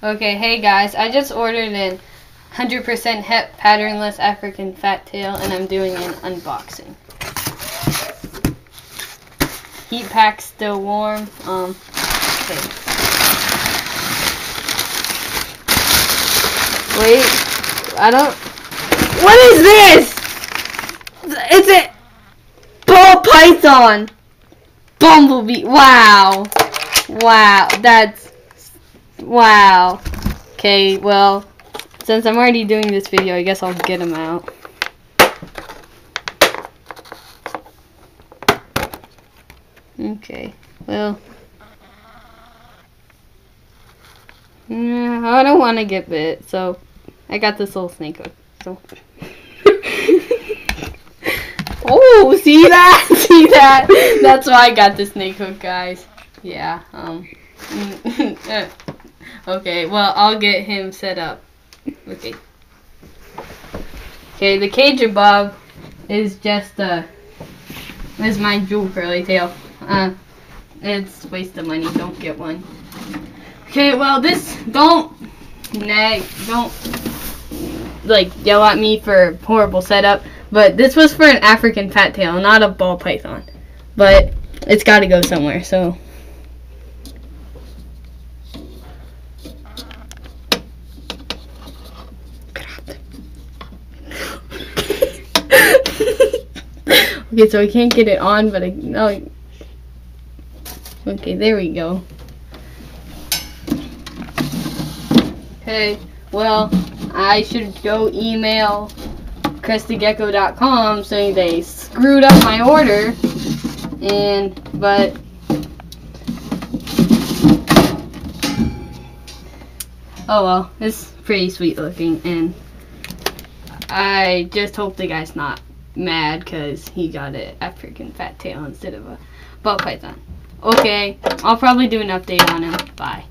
Okay, hey guys, I just ordered an 100% hep patternless African fat tail, and I'm doing an unboxing. Heat pack's still warm. Okay. Wait, what is this? It's a ball python. Bumblebee. Wow. Wow. Okay, well, since I'm already doing this video, I guess I'll get them out. Okay, well, I don't want to get bit, so I got this little snake hook. So, oh, see that? See that? That's why I got the snake hook, guys. Yeah. Okay, well, I'll get him set up. Okay. Okay, the cage above is just is my jewel curly tail. It's a waste of money. Don't get one. Okay, well, don't like yell at me for horrible setup, but this was for an African fat tail, not a ball python. But it's got to go somewhere, so. Okay, so I can't get it on, but okay, there we go. Okay, well, I should go email crestedgecko.com saying they screwed up my order, but oh well, it's pretty sweet looking, and I just hope the guy's not mad because he got an African fat tail instead of a ball python. Okay, I'll probably do an update on him. Bye.